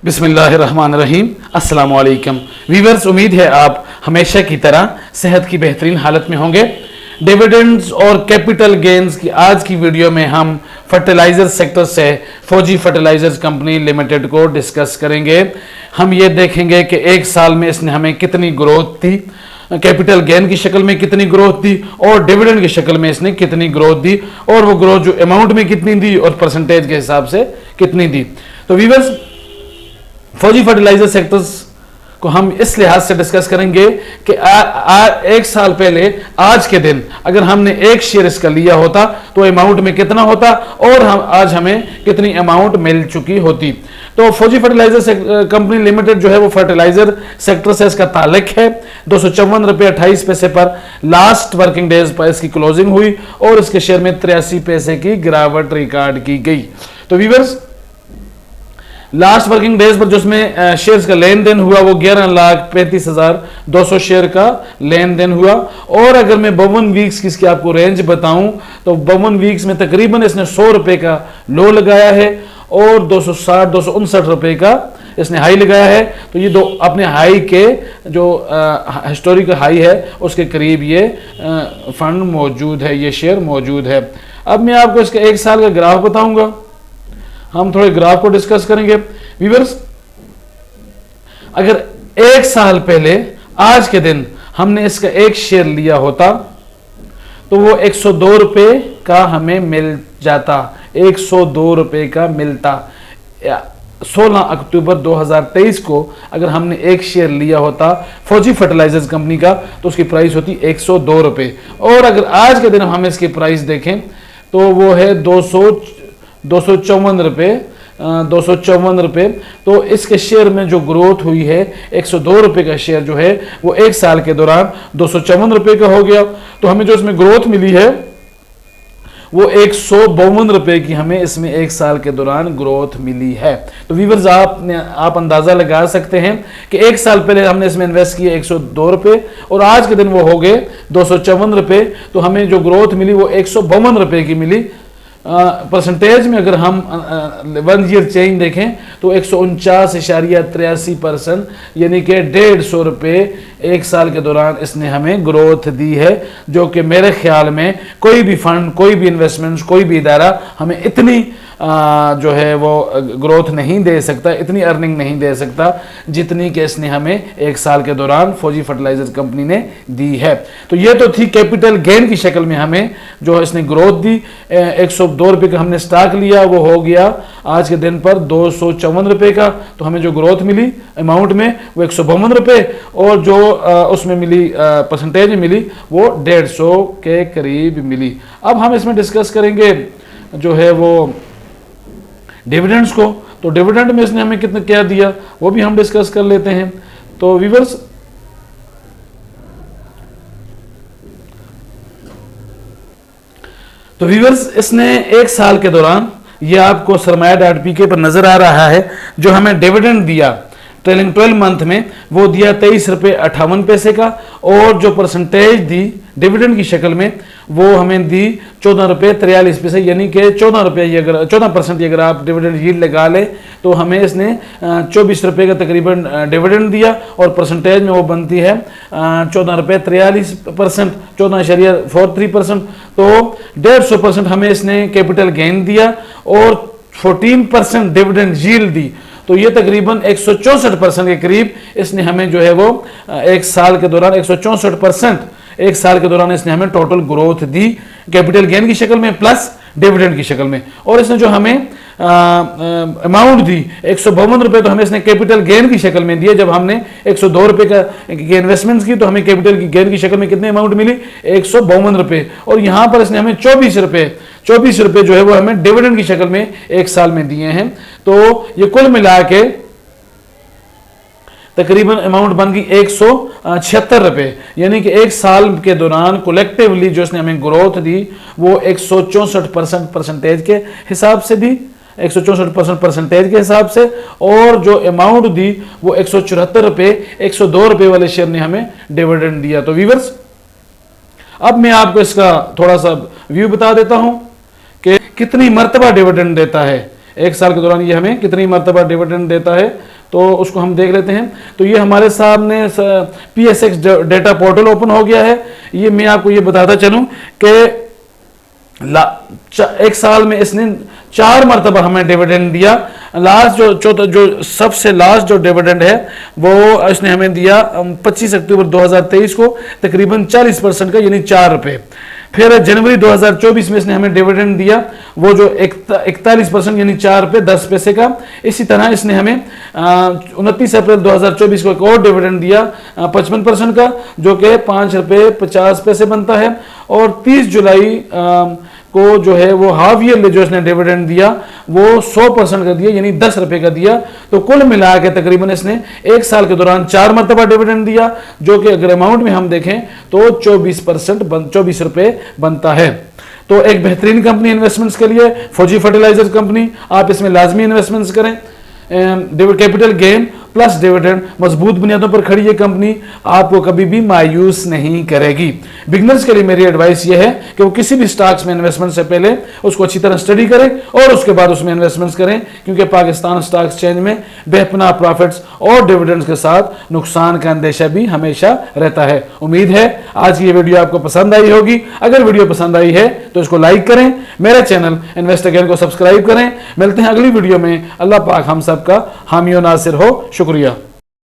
बिस्मिल्लाहिर्रहमानिर्रहीम। अस्सलाम वालेकुम वीवर्स, उम्मीद है आप हमेशा की तरह सेहत की बेहतरीन हालत में होंगे। डिविडेंड्स और कैपिटल गेन्स की आज की वीडियो में हम फर्टिलाइजर सेक्टर से फौजी फर्टिलाइजर्स कंपनी लिमिटेड को डिस्कस करेंगे। हम ये देखेंगे कि एक साल में इसने हमें कितनी ग्रोथ दी, कैपिटल गेन की शक्ल में कितनी ग्रोथ दी और डिविडेंड की शक्ल में इसने कितनी ग्रोथ दी, और वो ग्रोथ जो अमाउंट में कितनी दी और परसेंटेज के हिसाब से कितनी दी। तो वीवर्स, फौजी फर्टिलाइजर सेक्टर्स को हम इस लिहाज से डिस्कस करेंगे कि एक साल पहले आज के दिन अगर हमने एक शेयर इसका लिया होता तो अमाउंट में कितना होता और आज हमें कितनी अमाउंट मिल चुकी होती। तो फौजी फर्टिलाइजर कंपनी लिमिटेड जो है वो फर्टिलाइजर सेक्टर से इसका ताल्लुक है। 254 रुपये 28 पैसे पर लास्ट वर्किंग डेज पर इसकी क्लोजिंग हुई और इसके शेयर में 83 पैसे की गिरावट रिकॉर्ड की गई। तो वीवर्स, लास्ट वर्किंग डेज पर जो उसमें शेयर्स का लेन देन हुआ वो 11,35,200 शेयर का लेन देन हुआ। और अगर मैं 52 वीक्स की इसकी आपको रेंज बताऊं तो 52 वीक्स में तकरीबन इसने 100 रुपए का लो लगाया है और 259 रुपए का इसने हाई लगाया है। तो ये दो अपने हाई के जो हिस्टोरिकल हाई है उसके करीब ये फंड मौजूद है, ये शेयर मौजूद है। अब मैं आपको इसका एक साल का ग्राफ बताऊंगा, हम थोड़े ग्राफ को डिस्कस करेंगे। व्यूअर्स, अगर एक साल पहले आज के दिन हमने इसका एक शेयर लिया होता तो वो 102 रुपए का हमें मिल जाता, 102 रुपए का मिलता। 16 अक्टूबर 2023 को अगर हमने एक शेयर लिया होता फौजी फर्टिलाइजर्स कंपनी का तो उसकी प्राइस होती 102 रुपए। और अगर आज के दिन हम इसकी प्राइस देखें तो वो है 254 रुपए। तो इसके शेयर में जो ग्रोथ हुई है 102 रुपए का शेयर जो है वो एक साल के दौरान 254 रुपए का हो गया। तो हमें जो इसमें ग्रोथ मिली है वो 152 रुपए की हमें इसमें एक साल के दौरान ग्रोथ मिली है। तो व्यूअर्स, आप अंदाजा लगा सकते हैं कि एक साल पहले हमने इसमें इन्वेस्ट किए 102 रुपए और आज के दिन वो हो गए 254 रुपए। तो हमें जो ग्रोथ मिली वो 152 रुपए की मिली। परसेंटेज में अगर हम 1 ईयर चेंज देखें तो 149.83%, यानी कि 150 रुपये एक साल के दौरान इसने हमें ग्रोथ दी है, जो कि मेरे ख्याल में कोई भी फंड, कोई भी इन्वेस्टमेंट्स, कोई भी इदारा हमें इतनी जो है वो ग्रोथ नहीं दे सकता, इतनी अर्निंग नहीं दे सकता जितनी कि इसने हमें एक साल के दौरान फौजी फर्टिलाइजर कंपनी ने दी है। तो ये तो थी कैपिटल गेन की शक्ल में हमें जो इसने ग्रोथ दी। 102 रुपये का हमने स्टॉक लिया, वो हो गया आज के दिन पर 254 रुपये का। तो हमें जो ग्रोथ मिली अमाउंट में वो 152 रुपये और जो उसमें मिली परसेंटेज में मिली वो 150 के करीब मिली। अब हम इसमें डिस्कस करेंगे जो है वो डिविडेंड्स को। तो डिविडेंड में इसने हमें कितना क्या दिया वो भी हम डिस्कस कर लेते हैं। तो व्यूअर्स, इसने एक साल के दौरान, ये आपको सरमाया.pk पर नजर आ रहा है, जो हमें डिविडेंड दिया ट्रेलिंग 12 मंथ में वो दिया 23 रुपये 58 पैसे का। और जो परसेंटेज दी डिविडेंड की शक्ल में वो हमें दी 14 रुपये 43 पैसे, यानी कि 14 रुपये, अगर 14% अगर आप डिविडेंड यील्ड लगा ले तो हमें इसने 24 रुपये का तकरीबन डिविडेंड दिया और परसेंटेज में वो बनती है 14 रुपये 43%, 14.43%। तो 150% हमें इसने कैपिटल गेन दिया और 14% डिविडेंड यील्ड दी। तो ये तकरीबन 164% के करीब इसने हमें जो है वो एक साल के दौरान 164% एक साल के दौरान इसने हमें टोटल ग्रोथ दी कैपिटल गेन की शक्ल में प्लस डिविडेंड की शक्ल में। और इसने जो हमें अमाउंट दी 152 रुपये तो हमें इसने कैपिटल गेन की शक्ल में दिए। जब हमने 102 रुपये का इन्वेस्टमेंट्स की तो हमें कैपिटल गेन की शक्ल में कितने अमाउंट मिली 152 रुपये। और यहाँ पर इसने हमें 24 रुपये जो है वो हमें डिविडेंड की शक्ल में एक साल में दिए हैं। तो ये कुल मिला के तकरीबन अमाउंट बन गई 176 रुपये, यानी कि एक साल के दौरान कलेक्टिवली जो इसने हमें ग्रोथ दी वो 164% परसेंटेज के हिसाब से दी, 164% परसेंटेज के हिसाब से। और जो अमाउंट दी वो 174 रुपये, 102 रुपये वाले शेयर ने हमें डिविडेंड दिया। तो व्यूअर्स, अब मैं आपको इसका थोड़ा सा व्यू बता देता हूं कि कितनी मर्तबा डिविडेंड देता है एक साल के दौरान, ये हमें कितनी मर्तबा डिविडेंड देता है तो उसको हम देख लेते हैं। तो ये हमारे सामने PSX डेटा पोर्टल ओपन हो गया है। ये मैं आपको ये बताता चलूं कि एक साल में इसने 4 मरतबा हमें डिविडेंड दिया। लास्ट जो सबसे लास्ट जो डिविडेंड है वो इसने हमें दिया 25 अक्टूबर 2023 को तकरीबन 40% का, यानी 4 रुपए। फिर जनवरी 2024 में इसने हमें डिविडेंड दिया वो जो 41% यानी 4 रुपये 10 पैसे का। इसी तरह इसने हमें 29 अप्रैल 2024 को एक और डिविडेंड दिया 55% का, जो कि 5 रुपये 50 पैसे बनता है। और 30 जुलाई को जो है वो हाफ ईयरली जो इसने डिविडेंड दिया वो 100% का दिया, यानी 10 रुपए का दिया। तो कुल मिला के तकरीबन इसने एक साल के दौरान 4 मरतबा डिविडेंड दिया, जो कि अगर अमाउंट में हम देखें तो 24 रुपए बनता है। तो एक बेहतरीन कंपनी इन्वेस्टमेंट्स के लिए फौजी फर्टिलाइजर कंपनी, आप इसमें लाजमी इन्वेस्टमेंट्स करें। कैपिटल गेन प्लस डिविडेंड, मजबूत बुनियादों पर खड़ी ये कंपनी आपको कभी भी मायूस नहीं करेगी। बिगनर्स के लिए मेरी एडवाइस ये है कि वो किसी भी स्टॉक्स में इन्वेस्टमेंट से पहले उसको अच्छी तरह स्टडी करें और उसके बाद उसमें इन्वेस्टमेंट्स करें, क्योंकि पाकिस्तान स्टॉक एक्सचेंज में बेपनाह प्रॉफिट्स और डिविडेंड्स के साथ नुकसान का अंदेशा भी हमेशा रहता है। उम्मीद है आज की ये वीडियो आपको पसंद आई होगी। अगर वीडियो पसंद आई है तो इसको लाइक करें, मेरा चैनल इन्वेस्ट अगेन को सब्सक्राइब करें। मिलते हैं अगली वीडियो में। अल्लाह पाक हम सबका हामी और नासिर हो। शुक्रिया।